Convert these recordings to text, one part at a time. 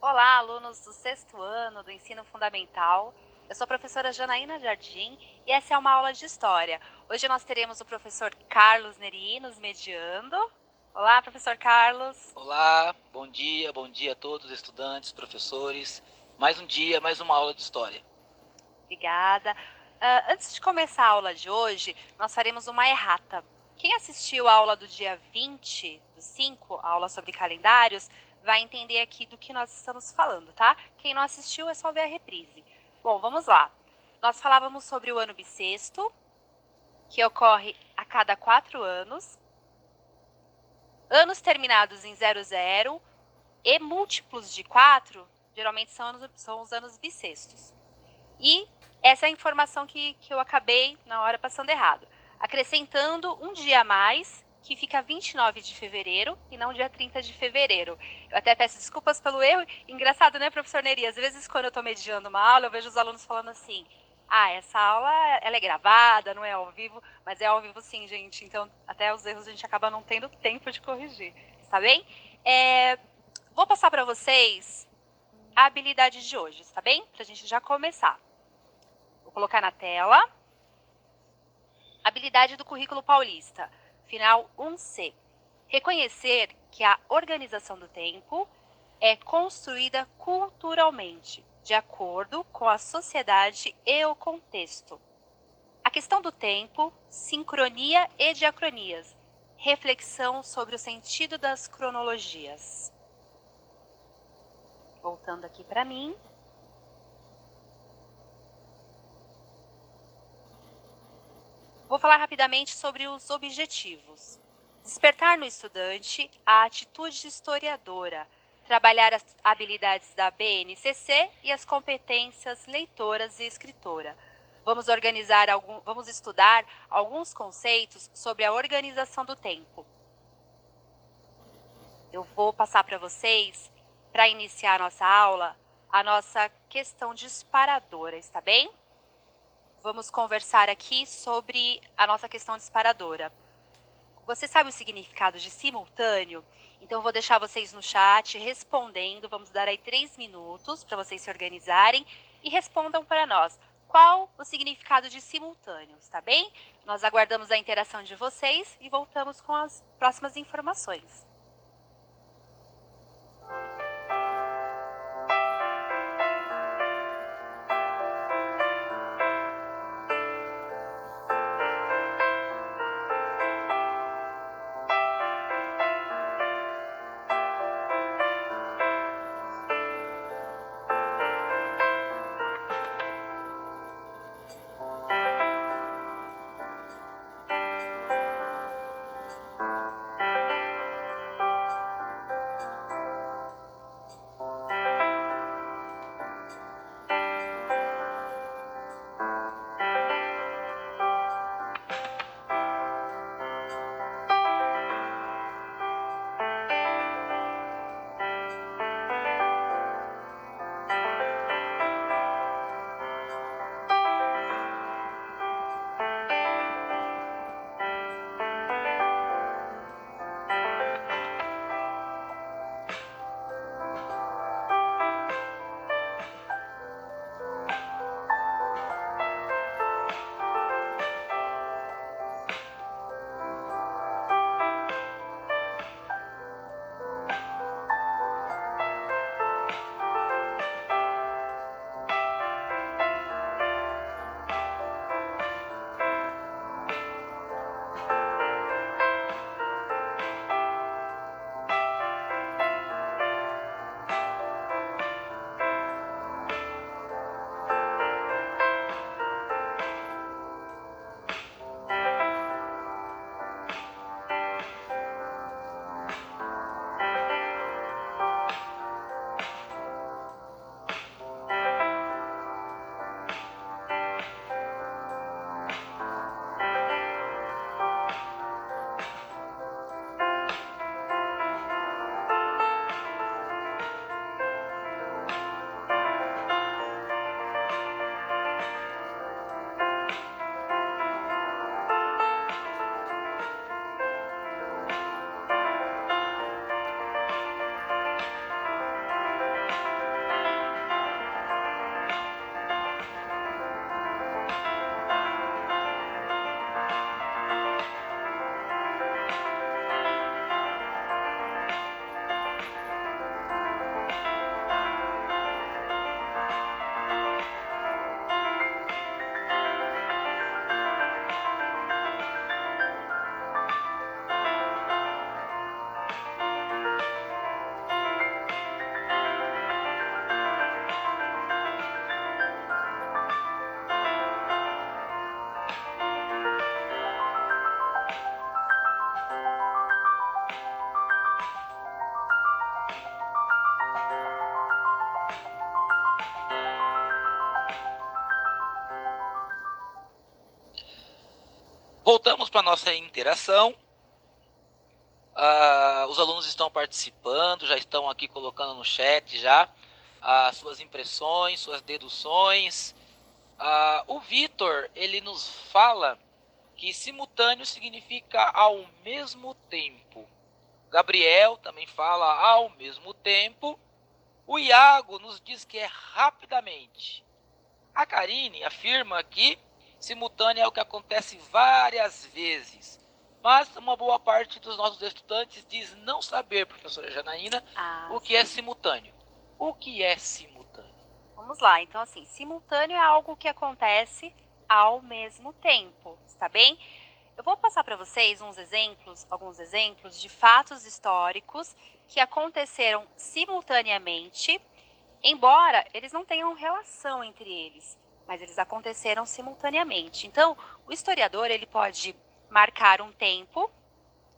Olá, alunos do sexto ano do ensino fundamental. Eu sou a professora Janaína Jardim e essa é uma aula de história. Hoje nós teremos o professor Carlos Neri nos mediando. Olá, professor Carlos. Olá, bom dia a todos, estudantes, professores. Mais um dia, mais uma aula de história. Obrigada. Antes de começar a aula de hoje, nós faremos uma errata. Quem assistiu a aula do dia 20 do 5, a aula sobre calendários, vai entender aqui do que nós estamos falando, tá? Quem não assistiu é só ver a reprise. Bom, vamos lá. Nós falávamos sobre o ano bissexto, que ocorre a cada 4 anos. Anos terminados em 00 e múltiplos de 4, geralmente são os anos bissextos. E essa é a informação que eu acabei na hora passando errado. Acrescentando um dia a mais, que fica 29 de fevereiro e não dia 30 de fevereiro. Eu até peço desculpas pelo erro. Engraçado, né, professor Neri? Às vezes, quando eu estou mediando uma aula, eu vejo os alunos falando assim: ah, essa aula ela é gravada, não é ao vivo, mas é ao vivo sim, gente. Então, até os erros a gente acaba não tendo tempo de corrigir. Está bem? Vou passar para vocês a habilidade de hoje, está bem? Para a gente já começar. Vou colocar na tela. Habilidade do currículo paulista, final 1C. Reconhecer que a organização do tempo é construída culturalmente, de acordo com a sociedade e o contexto. A questão do tempo, sincronia e diacronias. Reflexão sobre o sentido das cronologias. Voltando aqui para mim. Vou falar rapidamente sobre os objetivos. Despertar no estudante a atitude historiadora, trabalhar as habilidades da BNCC e as competências leitoras e escritora. Vamos estudar alguns conceitos sobre a organização do tempo. Eu vou passar para vocês, para iniciar a nossa aula, a nossa questão disparadora, está bem? Vamos conversar aqui sobre a nossa questão disparadora. Você sabe o significado de simultâneo? Então, eu vou deixar vocês no chat respondendo. Vamos dar aí 3 minutos para vocês se organizarem e respondam para nós. Qual o significado de simultâneo, tá bem? Nós aguardamos a interação de vocês e voltamos com as próximas informações. Voltamos para a nossa interação. Os alunos estão participando, já estão aqui colocando no chat já as suas impressões, suas deduções. O Vitor, ele nos fala que simultâneo significa ao mesmo tempo. Gabriel também fala ao mesmo tempo. O Iago nos diz que é rapidamente. A Karine afirma que simultâneo é o que acontece várias vezes. Mas uma boa parte dos nossos estudantes diz não saber, professora Janaína, o que é simultâneo. O que é simultâneo? Vamos lá, então assim, simultâneo é algo que acontece ao mesmo tempo, está bem? Eu vou passar para vocês alguns exemplos de fatos históricos que aconteceram simultaneamente, embora eles não tenham relação entre eles, mas eles aconteceram simultaneamente. Então, o historiador ele pode marcar um tempo,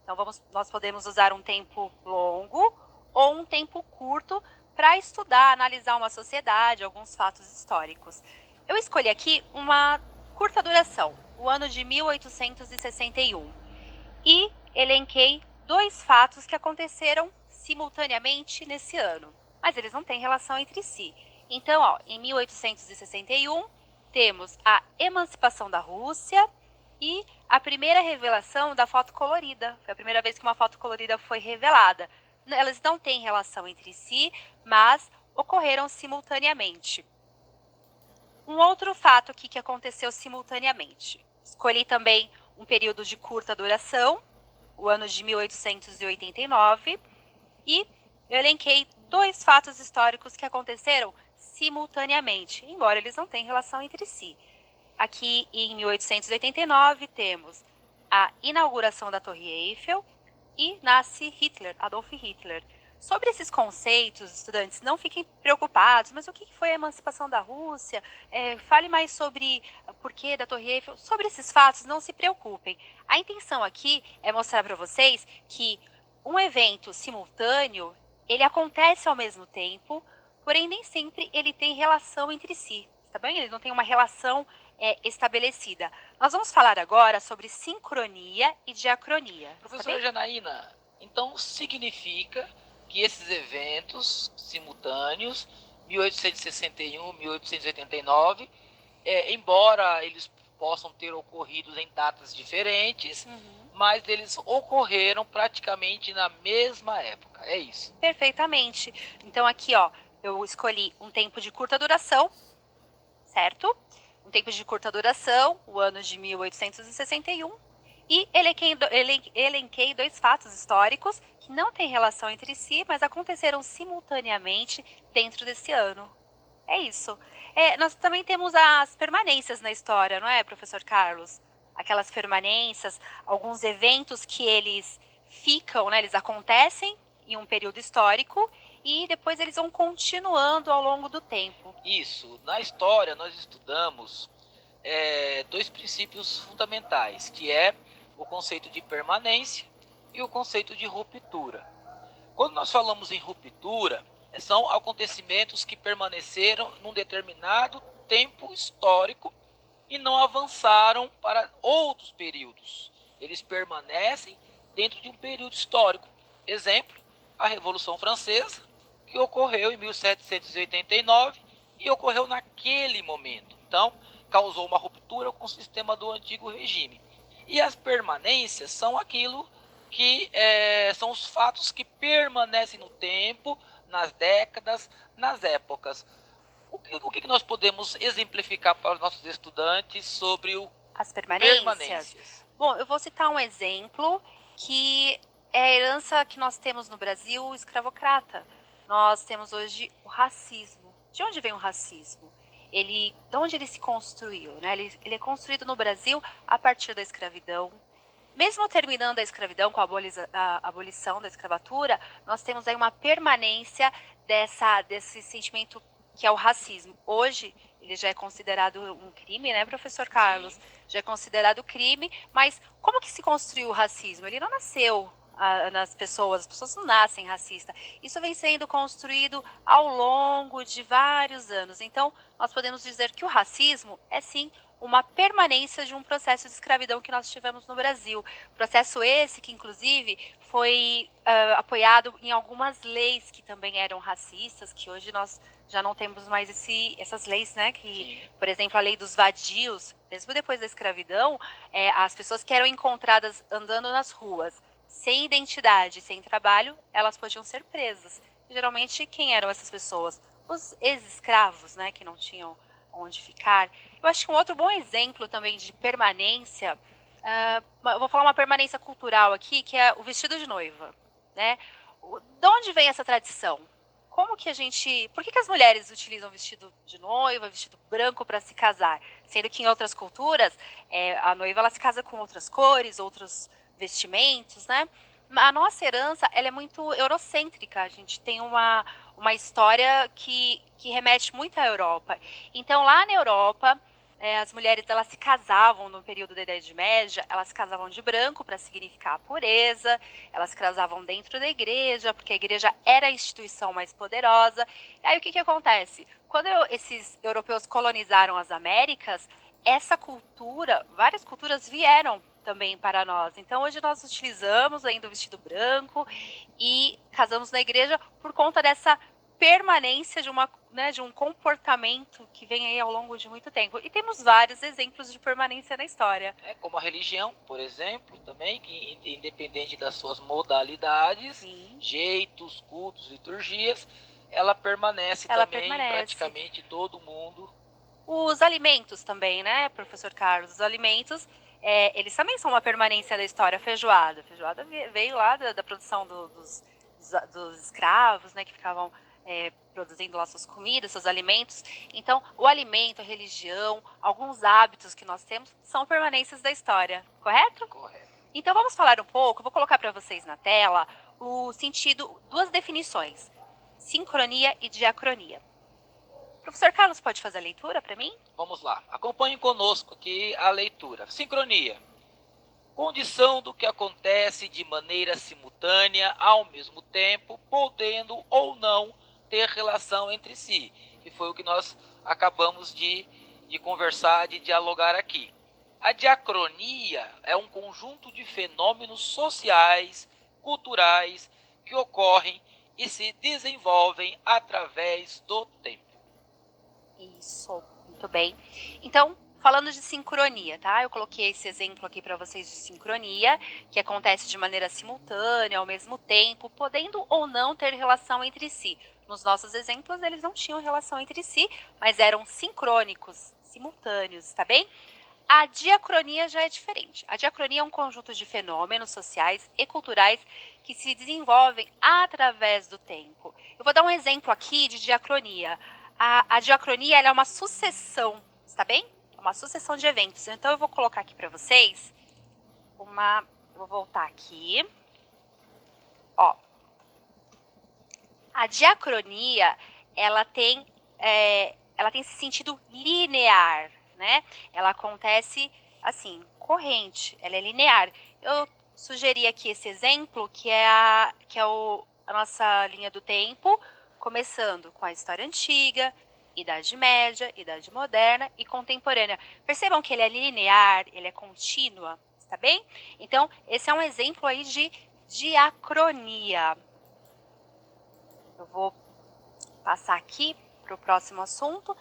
então nós podemos usar um tempo longo ou um tempo curto para estudar, analisar uma sociedade, alguns fatos históricos. Eu escolhi aqui uma curta duração, o ano de 1861, e elenquei 2 fatos que aconteceram simultaneamente nesse ano, mas eles não têm relação entre si. Então, em 1861, temos a emancipação da Rússia e a primeira revelação da foto colorida. Foi a primeira vez que uma foto colorida foi revelada. Elas não têm relação entre si, mas ocorreram simultaneamente. Um outro fato aqui que aconteceu simultaneamente. Escolhi também um período de curta duração, o ano de 1889, e eu elenquei 2 fatos históricos que aconteceram simultaneamente, embora eles não tenham relação entre si. Aqui em 1889 temos a inauguração da Torre Eiffel e nasce Hitler, Adolf Hitler. Sobre esses conceitos, estudantes, não fiquem preocupados, mas o que foi a emancipação da Rússia? Fale mais sobre o porquê da Torre Eiffel. Sobre esses fatos, não se preocupem. A intenção aqui é mostrar para vocês que um evento simultâneo, ele acontece ao mesmo tempo, porém nem sempre ele tem relação entre si, tá bem? Ele não tem uma relação estabelecida. Nós vamos falar agora sobre sincronia e diacronia. Professora Janaína, então significa que esses eventos simultâneos, 1861, 1889, embora eles possam ter ocorrido em datas diferentes, mas eles ocorreram praticamente na mesma época, é isso? Perfeitamente. Então aqui, eu escolhi um tempo de curta duração, certo? Um tempo de curta duração, o ano de 1861, e elenquei 2 fatos históricos que não têm relação entre si, mas aconteceram simultaneamente dentro desse ano. É isso. Nós também temos as permanências na história, não é, professor Carlos? Aquelas permanências, alguns eventos que eles ficam, né, eles acontecem em um período histórico e depois eles vão continuando ao longo do tempo. Isso. Na história, nós estudamos 2 princípios fundamentais, que é o conceito de permanência e o conceito de ruptura. Quando nós falamos em ruptura, são acontecimentos que permaneceram num determinado tempo histórico e não avançaram para outros períodos. Eles permanecem dentro de um período histórico. Exemplo, a Revolução Francesa, que ocorreu em 1789 e ocorreu naquele momento. Então, causou uma ruptura com o sistema do antigo regime. E as permanências são aquilo que são os fatos que permanecem no tempo, nas décadas, nas épocas. O que nós podemos exemplificar para os nossos estudantes sobre as permanências? Bom, eu vou citar um exemplo que é a herança que nós temos no Brasil escravocrata. Nós temos hoje o racismo. De onde vem o racismo? De onde ele se construiu? Né? Ele é construído no Brasil a partir da escravidão. Mesmo terminando a escravidão com a abolição da escravatura, nós temos aí uma permanência desse sentimento que é o racismo. Hoje, ele já é considerado um crime, né, professor Carlos? Já é considerado crime, mas como que se construiu o racismo? Ele não nasceu nas pessoas, as pessoas não nascem racistas. Isso vem sendo construído ao longo de vários anos. Então, nós podemos dizer que o racismo é sim uma permanência de um processo de escravidão que nós tivemos no Brasil. Processo esse que, inclusive, foi apoiado em algumas leis que também eram racistas, que hoje nós já não temos mais essas leis, né? Que, por exemplo, a lei dos vadios, mesmo depois da escravidão, as pessoas que eram encontradas andando nas ruas, sem identidade, sem trabalho, elas podiam ser presas. Geralmente, quem eram essas pessoas? Os ex-escravos, né? Que não tinham onde ficar. Eu acho que um outro bom exemplo também de permanência, eu vou falar uma permanência cultural aqui, que é o vestido de noiva, né? De onde vem essa tradição? Como que a gente... Por que as mulheres utilizam vestido de noiva, vestido branco para se casar? Sendo que em outras culturas, a noiva ela se casa com outras cores, outros vestimentos, né? A nossa herança ela é muito eurocêntrica. A gente tem uma história que remete muito à Europa. Então, lá na Europa, as mulheres elas se casavam no período da Idade Média, elas se casavam de branco para significar a pureza, elas se casavam dentro da igreja, porque a igreja era a instituição mais poderosa. E aí o que acontece? Quando esses europeus colonizaram as Américas, essa cultura, várias culturas vieram também para nós. Então hoje nós utilizamos ainda o vestido branco e casamos na igreja por conta dessa permanência de um comportamento que vem aí ao longo de muito tempo. E temos vários exemplos de permanência na história. Como a religião, por exemplo, também, que independente das suas modalidades, Sim. jeitos, cultos, liturgias, ela permanece em praticamente todo mundo. Os alimentos também, né, professor Carlos? Os alimentos, eles também são uma permanência da história. Feijoada. Feijoada veio lá da produção dos escravos, né, que ficavam produzindo lá suas comidas, seus alimentos. Então, o alimento, a religião, alguns hábitos que nós temos são permanências da história, correto? Correto. Então, vamos falar um pouco, vou colocar para vocês na tela o sentido, duas definições, sincronia e diacronia. Professor Carlos, pode fazer a leitura para mim? Vamos lá, acompanhe conosco aqui a leitura. Sincronia. Condição do que acontece de maneira simultânea, ao mesmo tempo, podendo ou não ter relação entre si, que foi o que nós acabamos de conversar, de dialogar aqui. A diacronia é um conjunto de fenômenos sociais, culturais, que ocorrem e se desenvolvem através do tempo. Isso, muito bem. Então, falando de sincronia, tá? Eu coloquei esse exemplo aqui para vocês de sincronia, que acontece de maneira simultânea, ao mesmo tempo, podendo ou não ter relação entre si. Nos nossos exemplos, eles não tinham relação entre si, mas eram sincrônicos, simultâneos, tá bem? A diacronia já é diferente. A diacronia é um conjunto de fenômenos sociais e culturais que se desenvolvem através do tempo. Eu vou dar um exemplo aqui de diacronia. A diacronia ela é uma sucessão, está bem? É uma sucessão de eventos. Então, eu vou colocar aqui para vocês vou voltar aqui. Ó. A diacronia, ela tem esse sentido linear, né? Ela acontece assim, corrente, ela é linear. Eu sugeri aqui esse exemplo, que é a nossa linha do tempo, começando com a história antiga, Idade Média, Idade Moderna e Contemporânea. Percebam que ele é linear, ele é contínua, está bem? Então, esse é um exemplo aí de diacronia. Eu vou passar aqui para o próximo assunto.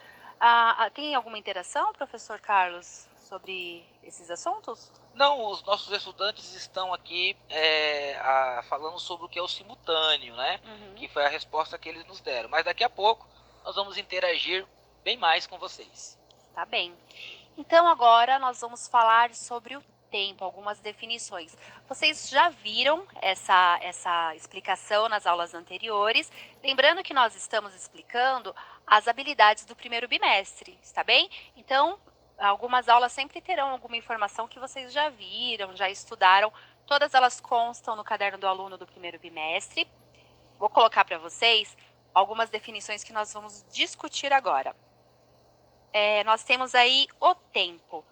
Tem alguma interação, professor Carlos, sobre esses assuntos? Não, os nossos estudantes estão aqui falando sobre o que é o simultâneo, né? Uhum. Que foi a resposta que eles nos deram. Mas daqui a pouco nós vamos interagir bem mais com vocês. Tá bem. Então agora nós vamos falar sobre o tempo, algumas definições. Vocês já viram essa explicação nas aulas anteriores. Lembrando que nós estamos explicando as habilidades do primeiro bimestre, está bem? Então, algumas aulas sempre terão alguma informação que vocês já viram, já estudaram. Todas elas constam no caderno do aluno do primeiro bimestre. Vou colocar para vocês algumas definições que nós vamos discutir agora. Nós temos aí o tempo.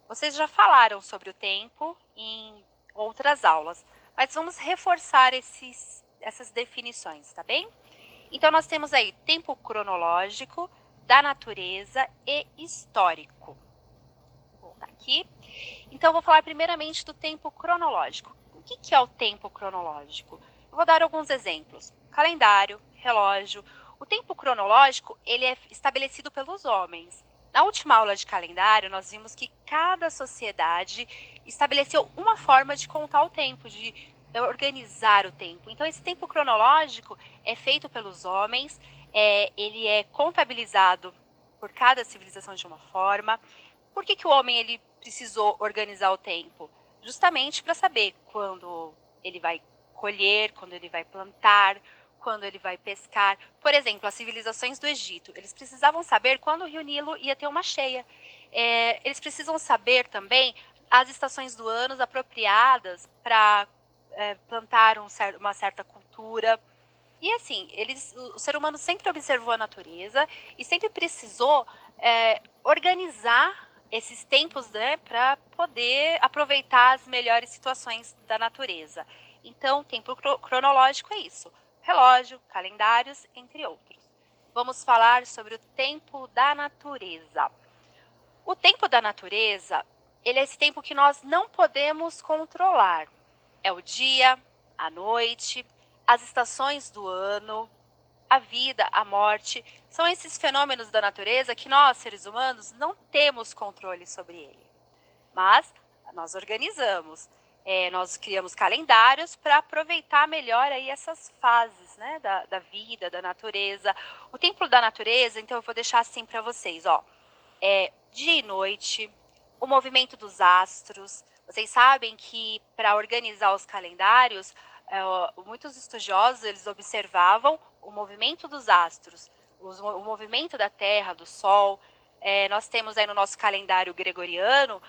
Vocês já falaram sobre o tempo em outras aulas, mas vamos reforçar essas definições, tá bem? Então, nós temos aí tempo cronológico, da natureza e histórico. aqui. Então, eu vou falar primeiramente do tempo cronológico. O que é o tempo cronológico? Eu vou dar alguns exemplos. Calendário, relógio. O tempo cronológico, ele é estabelecido pelos homens. Na última aula de calendário, nós vimos que cada sociedade estabeleceu uma forma de contar o tempo, de organizar o tempo. Então, esse tempo cronológico é feito pelos homens, ele é contabilizado por cada civilização de uma forma. Por que o homem ele precisou organizar o tempo? Justamente para saber quando ele vai colher, quando ele vai plantar, quando ele vai pescar. Por exemplo, as civilizações do Egito, eles precisavam saber quando o rio Nilo ia ter uma cheia. Eles precisam saber também as estações do ano apropriadas para plantar uma certa cultura. E assim, o ser humano sempre observou a natureza e sempre precisou organizar esses tempos, né, para poder aproveitar as melhores situações da natureza. Então, tempo cronológico é isso: relógio, calendários, entre outros. Vamos falar sobre o tempo da natureza. O tempo da natureza, ele é esse tempo que nós não podemos controlar. É o dia, a noite, as estações do ano, a vida, a morte. São esses fenômenos da natureza que nós, seres humanos, não temos controle sobre ele. Mas nós organizamos. Nós criamos calendários para aproveitar melhor aí essas fases, né, da vida, da natureza. O tempo da natureza, então eu vou deixar assim para vocês, ó. Dia e noite, o movimento dos astros. Vocês sabem que para organizar os calendários, muitos estudiosos eles observavam o movimento dos astros, o movimento da Terra, do Sol. Nós temos aí no nosso calendário gregoriano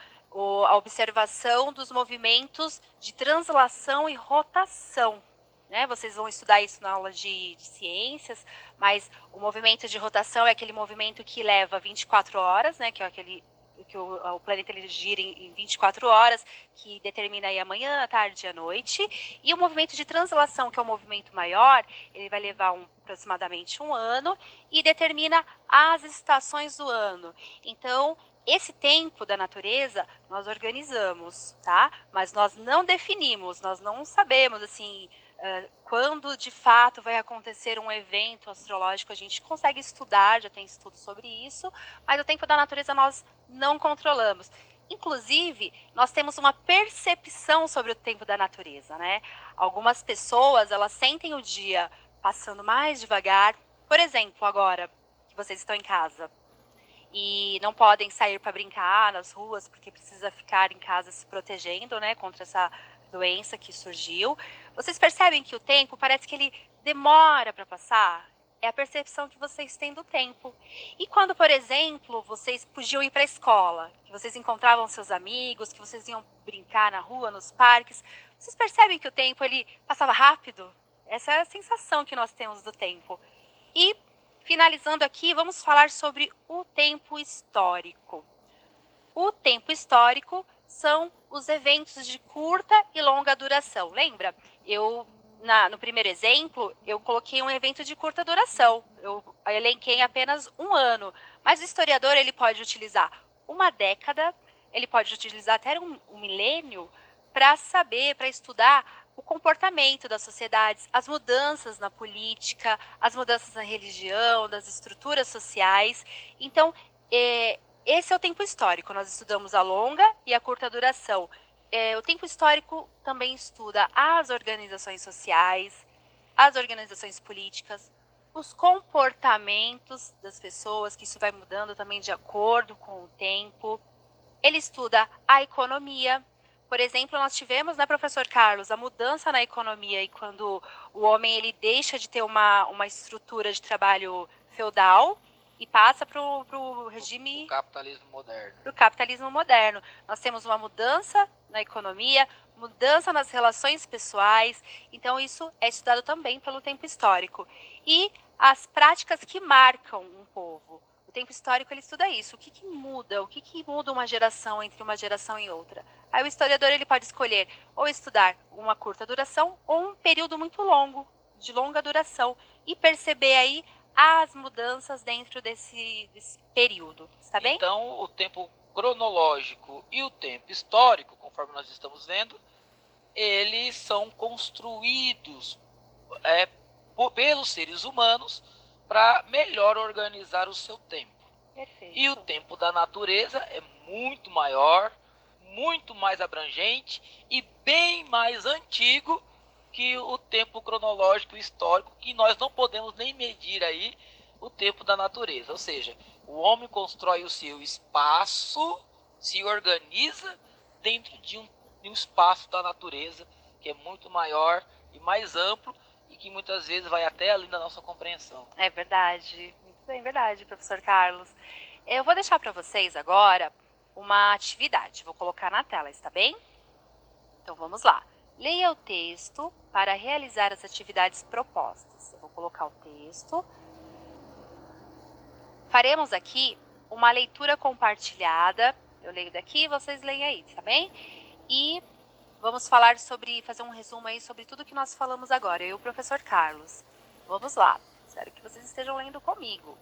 a observação dos movimentos de translação e rotação. Né? Vocês vão estudar isso na aula de ciências, mas o movimento de rotação é aquele movimento que leva 24 horas, né? Que é aquele que o planeta ele gira em 24 horas, que determina aí a manhã, a tarde e a noite. E o movimento de translação, que é o movimento maior, ele vai levar aproximadamente um ano e determina as estações do ano. Então, esse tempo da natureza nós organizamos, tá? Mas nós não definimos, nós não sabemos, assim, quando de fato vai acontecer um evento astrológico. A gente consegue estudar, já tem estudos sobre isso, mas o tempo da natureza nós não controlamos. Inclusive, nós temos uma percepção sobre o tempo da natureza, né? Algumas pessoas, elas sentem o dia passando mais devagar. Por exemplo, agora que vocês estão em casa e não podem sair para brincar nas ruas porque precisa ficar em casa se protegendo, né, contra essa doença que surgiu. Vocês percebem que o tempo parece que ele demora para passar? É a percepção que vocês têm do tempo. E quando, por exemplo, vocês podiam ir para a escola, que vocês encontravam seus amigos, que vocês iam brincar na rua, nos parques, vocês percebem que o tempo ele passava rápido? Essa é a sensação que nós temos do tempo. E finalizando aqui, vamos falar sobre o tempo histórico. O tempo histórico são os eventos de curta e longa duração. Lembra? No primeiro exemplo, eu coloquei um evento de curta duração. Eu elenquei apenas um ano. Mas o historiador ele pode utilizar uma década, ele pode utilizar até um milênio para saber, para estudar o comportamento das sociedades, as mudanças na política, as mudanças na religião, das estruturas sociais. Então, esse é o tempo histórico. Nós estudamos a longa e a curta duração. O tempo histórico também estuda as organizações sociais, as organizações políticas, os comportamentos das pessoas, que isso vai mudando também de acordo com o tempo. Ele estuda a economia. Por exemplo, nós tivemos, né, professor Carlos, a mudança na economia e quando o homem ele deixa de ter uma estrutura de trabalho feudal e passa para o regime... capitalismo moderno. Para o capitalismo moderno. Nós temos uma mudança na economia, mudança nas relações pessoais. Então, isso é estudado também pelo tempo histórico. E as práticas que marcam um povo. O tempo histórico ele estuda isso. O que muda? O que muda uma geração entre uma geração e outra? Aí o historiador ele pode escolher ou estudar uma curta duração ou um período muito longo, de longa duração, e perceber aí as mudanças dentro desse período. Está bem? Então, o tempo cronológico e o tempo histórico, conforme nós estamos vendo, eles são construídos pelos seres humanos para melhor organizar o seu tempo. Perfeito. E o tempo da natureza é muito maior, muito mais abrangente e bem mais antigo que o tempo cronológico histórico, que nós não podemos nem medir aí o tempo da natureza. Ou seja, o homem constrói o seu espaço, se organiza dentro de um espaço da natureza que é muito maior e mais amplo e que muitas vezes vai até além da nossa compreensão. É verdade, muito bem, verdade, professor Carlos. Eu vou deixar para vocês agora uma atividade, vou colocar na tela, está bem? Então vamos lá. Leia o texto para realizar as atividades propostas. Eu vou colocar o texto. Faremos aqui uma leitura compartilhada. Eu leio daqui, vocês leem aí, tá bem? E vamos falar fazer um resumo aí sobre tudo que nós falamos agora, eu e o professor Carlos. Vamos lá, espero que vocês estejam lendo comigo.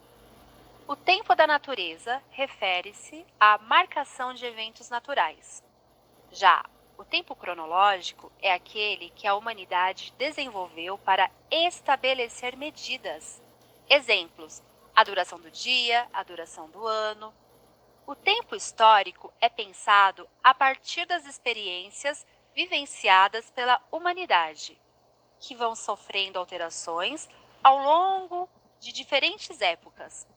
O tempo da natureza refere-se à marcação de eventos naturais. Já o tempo cronológico é aquele que a humanidade desenvolveu para estabelecer medidas. Exemplos: a duração do dia, a duração do ano. O tempo histórico é pensado a partir das experiências vivenciadas pela humanidade, que vão sofrendo alterações ao longo de diferentes épocas.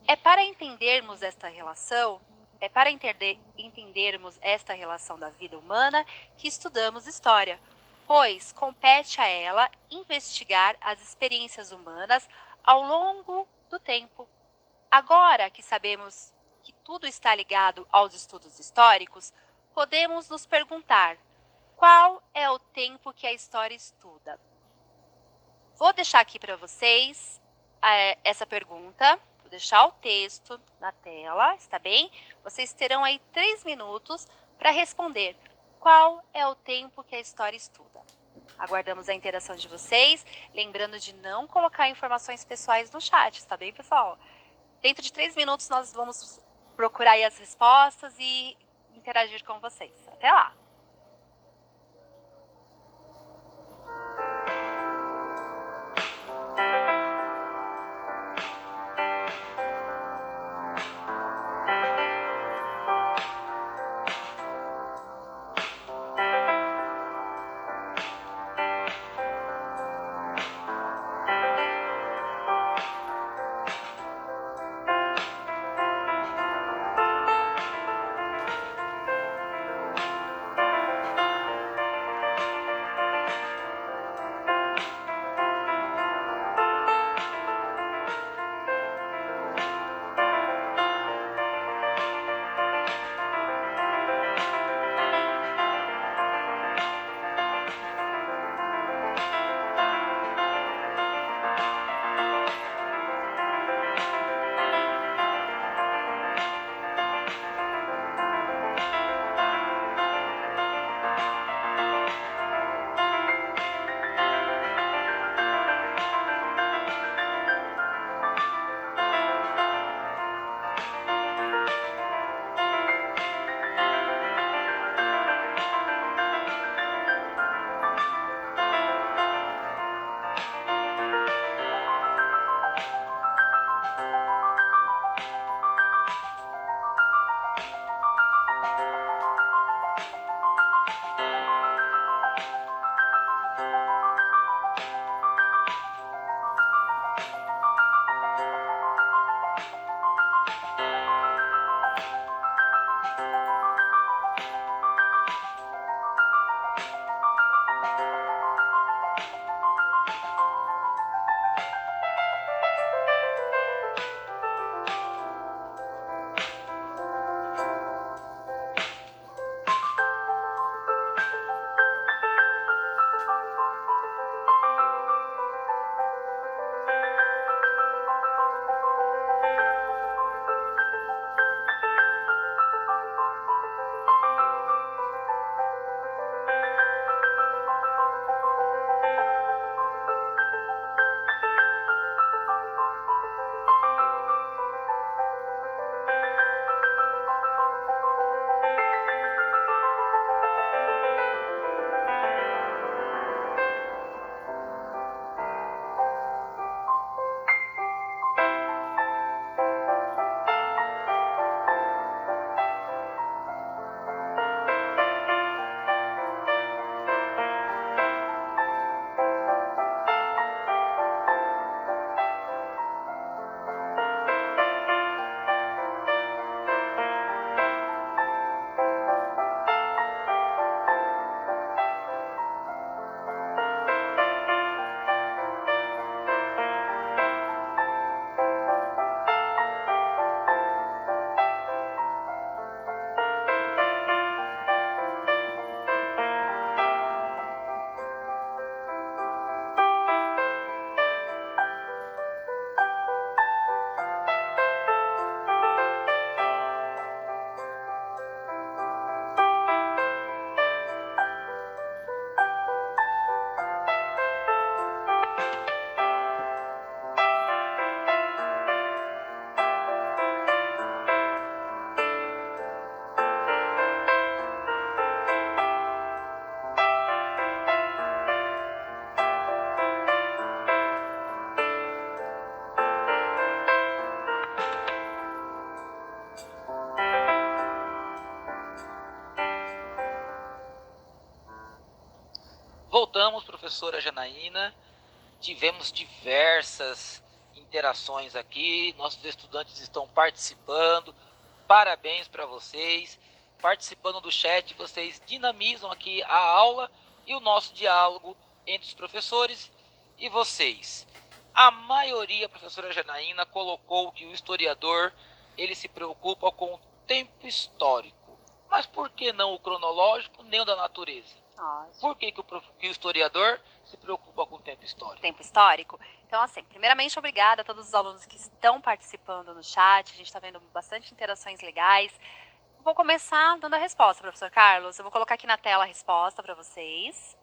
Entendermos esta relação da vida humana que estudamos história, pois compete a ela investigar as experiências humanas ao longo do tempo. Agora que sabemos que tudo está ligado aos estudos históricos, podemos nos perguntar: qual é o tempo que a história estuda? Vou deixar aqui para vocês essa pergunta. Vou deixar o texto na tela, está bem? Vocês terão aí 3 minutos para responder qual é o tempo que a história estuda. Aguardamos a interação de vocês, lembrando de não colocar informações pessoais no chat, está bem, pessoal? Dentro de 3 minutos nós vamos procurar aí as respostas e interagir com vocês. Até lá! Voltamos, professora Janaína. Tivemos diversas interações aqui. Nossos estudantes estão participando. Parabéns para vocês. Participando do chat, vocês dinamizam aqui a aula e o nosso diálogo entre os professores e vocês. A maioria, professora Janaína, colocou que o historiador ele se preocupa com o tempo histórico. Mas por que não o cronológico nem o da natureza? Por que o historiador se preocupa com o tempo histórico? Tempo histórico? Então, assim, primeiramente, obrigada a todos os alunos que estão participando no chat. A gente está vendo bastante interações legais. Vou começar dando a resposta, professor Carlos. Eu vou colocar aqui na tela a resposta para vocês.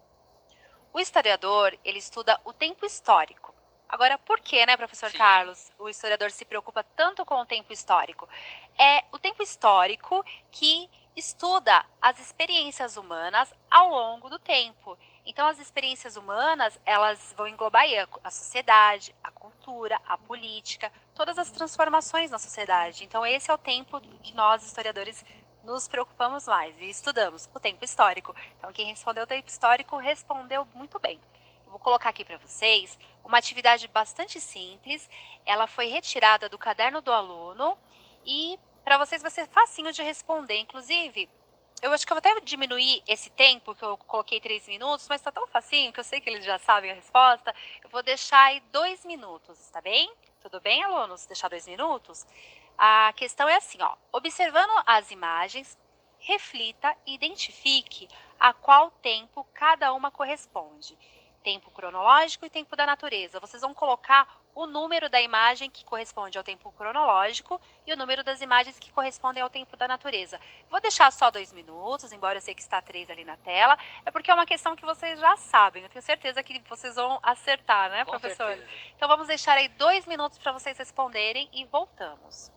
O historiador, ele estuda o tempo histórico. Agora, por que, né, professor Carlos, o historiador se preocupa tanto com o tempo histórico? É o tempo histórico que estuda as experiências humanas ao longo do tempo. Então, as experiências humanas, elas vão englobar aí a sociedade, a cultura, a política, todas as transformações na sociedade. Então, esse é o tempo que nós, historiadores, nos preocupamos mais e estudamos, o tempo histórico. Então, quem respondeu o tempo histórico respondeu muito bem. Eu vou colocar aqui para vocês uma atividade bastante simples. Ela foi retirada do caderno do aluno e para vocês vai ser facinho de responder. Inclusive, eu acho que eu vou até diminuir esse tempo, que eu coloquei 3 minutos, mas está tão facinho que eu sei que eles já sabem a resposta. Eu vou deixar aí 2 minutos, tá bem? Tudo bem, alunos? Deixar 2 minutos? A questão é assim, ó. Observando as imagens, reflita e identifique a qual tempo cada uma corresponde. Tempo cronológico e tempo da natureza. Vocês vão colocar o número da imagem que corresponde ao tempo cronológico e o número das imagens que correspondem ao tempo da natureza. Vou deixar só 2 minutos, embora eu sei que está 3 ali na tela. É porque é uma questão que vocês já sabem. Eu tenho certeza que vocês vão acertar, né, professor? Com certeza. Então vamos deixar aí 2 minutos para vocês responderem e voltamos.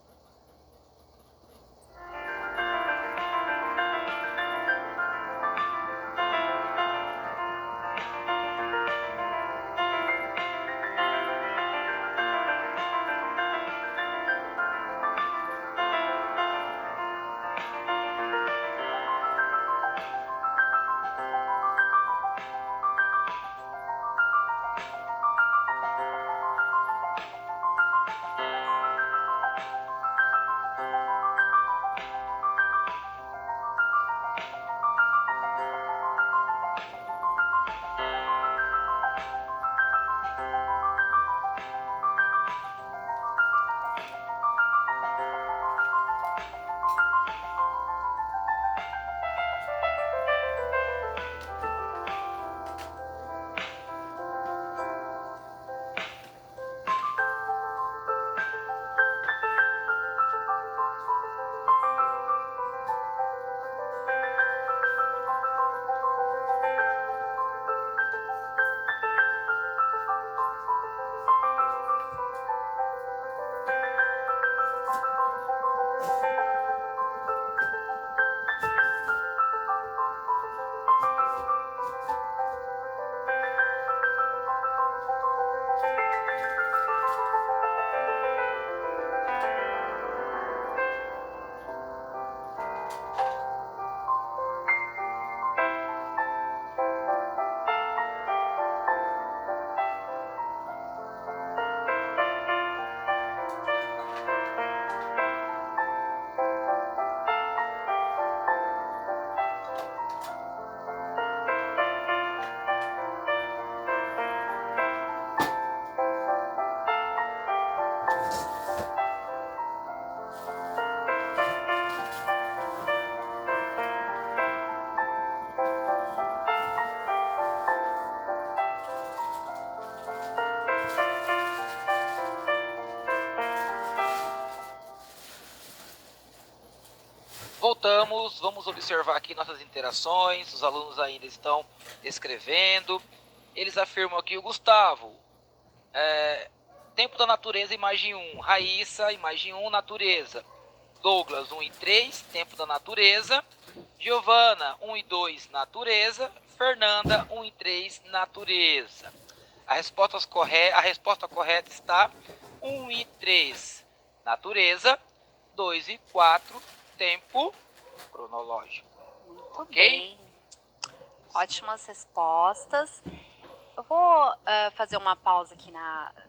Voltamos, vamos observar aqui nossas interações. Os alunos ainda estão escrevendo. Eles afirmam aqui o Gustavo. Tempo da natureza, imagem 1. Raíssa, imagem 1, natureza. Douglas, 1 e 3, tempo da natureza. Giovana, 1 e 2, natureza. Fernanda, 1 e 3, natureza. A resposta correta está 1 e 3, natureza. 2 e 4, tempo cronológico. Muito bem. Ótimas respostas. Eu vou fazer uma pausa aqui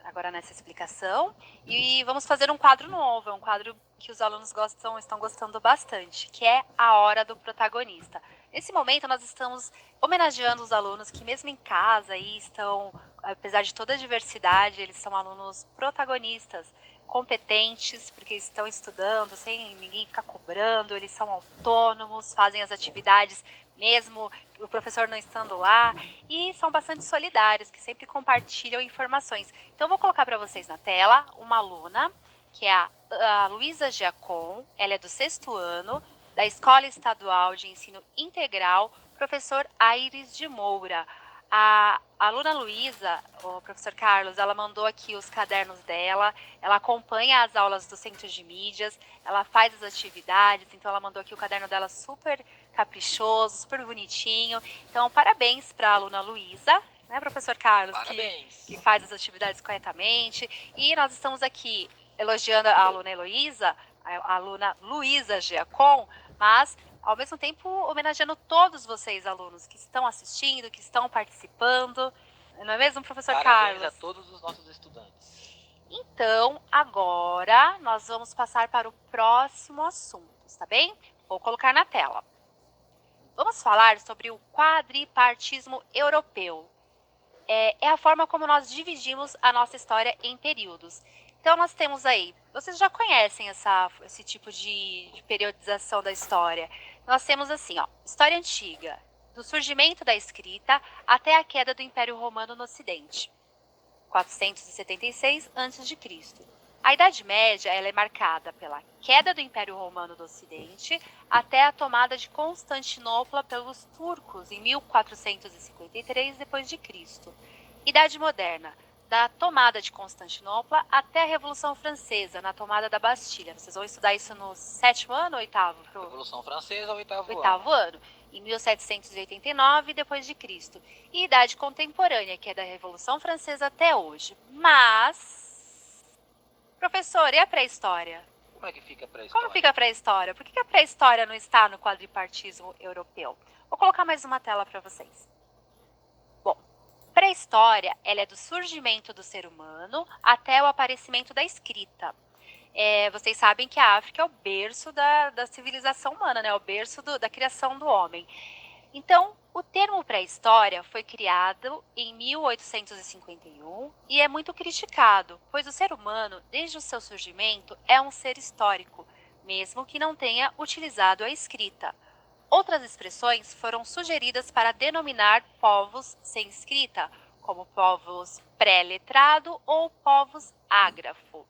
agora nessa explicação e vamos fazer um quadro novo, é um quadro que os alunos estão gostando bastante, que é a hora do protagonista. Nesse momento nós estamos homenageando os alunos que mesmo em casa aí estão, apesar de toda a diversidade, eles são alunos protagonistas, competentes, porque estão estudando sem ninguém ficar cobrando, eles são autônomos, fazem as atividades mesmo o professor não estando lá, e são bastante solidários, que sempre compartilham informações. Então, eu vou colocar para vocês na tela uma aluna, que é a Luísa Giacom, ela é do 6º ano, da Escola Estadual de Ensino Integral, professor Aires de Moura. A aluna Luísa, o professor Carlos, ela mandou aqui os cadernos dela, ela acompanha as aulas do Centro de Mídias, ela faz as atividades, então ela mandou aqui o caderno dela super caprichoso, super bonitinho. Então, parabéns para a aluna Luísa, né, professor Carlos, que faz as atividades corretamente. E nós estamos aqui elogiando a aluna Heloísa, a aluna Luísa Giacom, mas ao mesmo tempo homenageando todos vocês, alunos, que estão assistindo, que estão participando. Não é mesmo, professor Carlos? Parabéns a todos os nossos estudantes. Então, agora nós vamos passar para o próximo assunto, está bem? Vou colocar na tela. Vamos falar sobre o quadripartismo europeu. É a forma como nós dividimos a nossa história em períodos. Então, nós temos aí, vocês já conhecem esse tipo de periodização da história. Nós temos assim, ó, história antiga, do surgimento da escrita até a queda do Império Romano no Ocidente, 476 a.C. A Idade Média ela é marcada pela queda do Império Romano do Ocidente até a tomada de Constantinopla pelos turcos em 1453 d.C. Idade Moderna, da tomada de Constantinopla até a Revolução Francesa, na tomada da Bastilha. Vocês vão estudar isso no 7º ano ou 8º? Revolução Francesa, 8º ano. 8º ano, em 1789 d.C. E Idade Contemporânea, que é da Revolução Francesa até hoje. Mas, professor, e a pré-história? Como é que fica a pré-história? Como fica a pré-história? Por que a pré-história não está no quadripartismo europeu? Vou colocar mais uma tela para vocês. Bom, pré-história ela é do surgimento do ser humano até o aparecimento da escrita. Vocês sabem que a África é o berço da civilização humana, né? O berço da criação do homem. Então, o termo pré-história foi criado em 1851 e é muito criticado, pois o ser humano, desde o seu surgimento, é um ser histórico, mesmo que não tenha utilizado a escrita. Outras expressões foram sugeridas para denominar povos sem escrita, como povos pré-letrado ou povos ágrafo.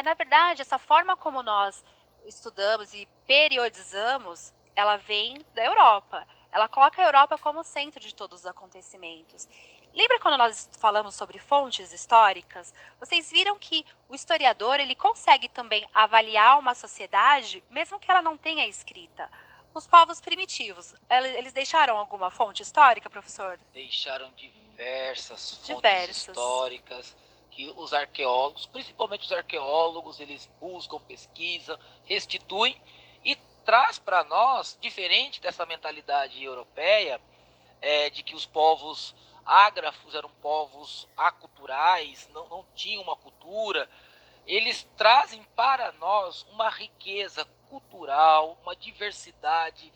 Na verdade, essa forma como nós estudamos e periodizamos, ela vem da Europa. Ela coloca a Europa como centro de todos os acontecimentos. Lembra quando nós falamos sobre fontes históricas? Vocês viram que o historiador ele consegue também avaliar uma sociedade, mesmo que ela não tenha escrita. Os povos primitivos, eles deixaram alguma fonte histórica, professor? Deixaram diversas fontes históricas que os arqueólogos, principalmente os arqueólogos, eles buscam, pesquisam, restituem e traz para nós, diferente dessa mentalidade europeia, de que os povos ágrafos eram povos aculturais, não tinham uma cultura, eles trazem para nós uma riqueza cultural, uma diversidade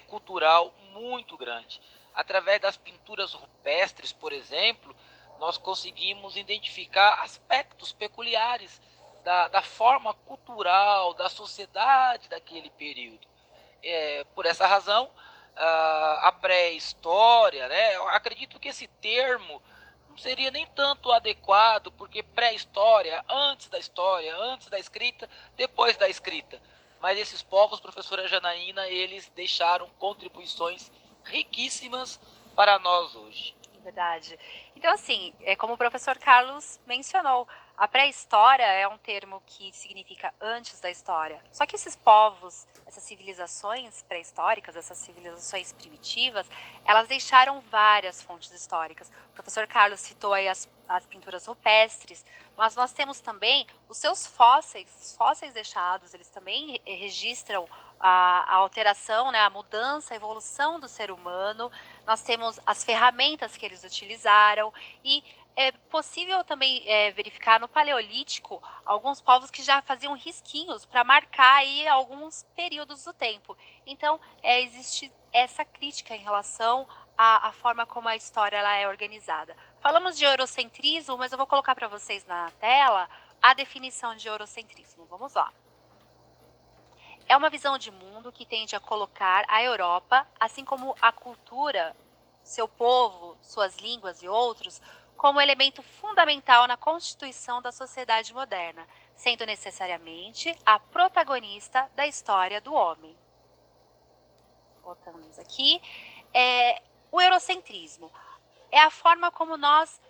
cultural muito grande. Através das pinturas rupestres, por exemplo, nós conseguimos identificar aspectos peculiares da forma cultural, da sociedade daquele período. Por essa razão, a pré-história, né, eu acredito que esse termo não seria nem tanto adequado, porque pré-história, antes da escrita, depois da escrita. Mas esses povos, professora Janaína, eles deixaram contribuições riquíssimas para nós hoje. Verdade. Então, assim, como o professor Carlos mencionou, a pré-história é um termo que significa antes da história. Só que esses povos, essas civilizações pré-históricas, essas civilizações primitivas, elas deixaram várias fontes históricas. O professor Carlos citou aí as pinturas rupestres, mas nós temos também os seus fósseis, os fósseis deixados, eles também registram a alteração, né, a mudança, a evolução do ser humano, nós temos as ferramentas que eles utilizaram e é possível também verificar no Paleolítico alguns povos que já faziam risquinhos para marcar aí alguns períodos do tempo. Então, existe essa crítica em relação à forma como a história ela é organizada. Falamos de eurocentrismo, mas eu vou colocar para vocês na tela a definição de eurocentrismo. Vamos lá. É uma visão de mundo que tende a colocar a Europa, assim como a cultura, seu povo, suas línguas e outros, como elemento fundamental na constituição da sociedade moderna, sendo necessariamente a protagonista da história do homem. Voltamos aqui. O eurocentrismo é a forma como nós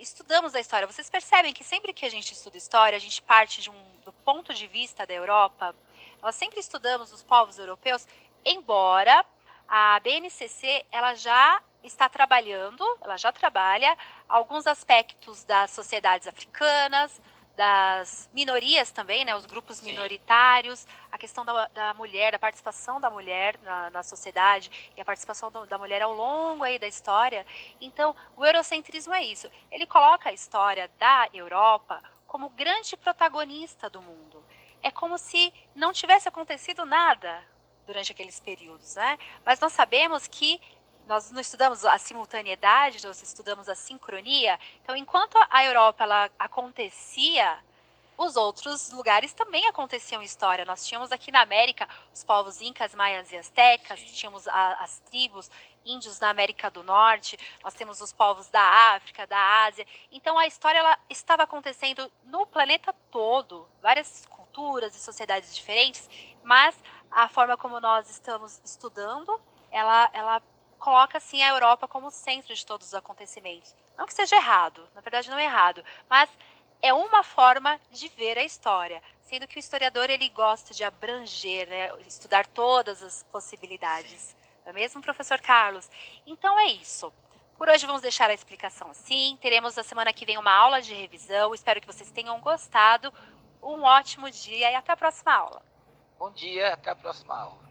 estudamos a história. Vocês percebem que sempre que a gente estuda história, a gente parte do ponto de vista da Europa. Nós sempre estudamos os povos europeus, embora a BNCC ela já está trabalhando, ela já trabalha alguns aspectos das sociedades africanas, das minorias também, né, os grupos minoritários, a questão da mulher, da participação da mulher na sociedade e a participação da mulher ao longo aí da história. Então, o eurocentrismo é isso. Ele coloca a história da Europa como grande protagonista do mundo. É como se não tivesse acontecido nada durante aqueles períodos, né? Mas nós sabemos que nós não estudamos a simultaneidade, nós estudamos a sincronia. Então, enquanto a Europa ela acontecia, os outros lugares também aconteciam história. Nós tínhamos aqui na América os povos incas, maias e astecas, tínhamos as tribos índios na América do Norte, nós temos os povos da África, da Ásia. Então a história ela estava acontecendo no planeta todo, várias culturas e sociedades diferentes, mas a forma como nós estamos estudando, ela coloca assim a Europa como centro de todos os acontecimentos. Não que seja errado, na verdade não é errado, mas é uma forma de ver a história, sendo que o historiador ele gosta de abranger, né, estudar todas as possibilidades. Não é mesmo, professor Carlos? Então é isso. Por hoje vamos deixar a explicação assim. Teremos na semana que vem uma aula de revisão. Espero que vocês tenham gostado. Um ótimo dia e até a próxima aula. Bom dia, até a próxima aula.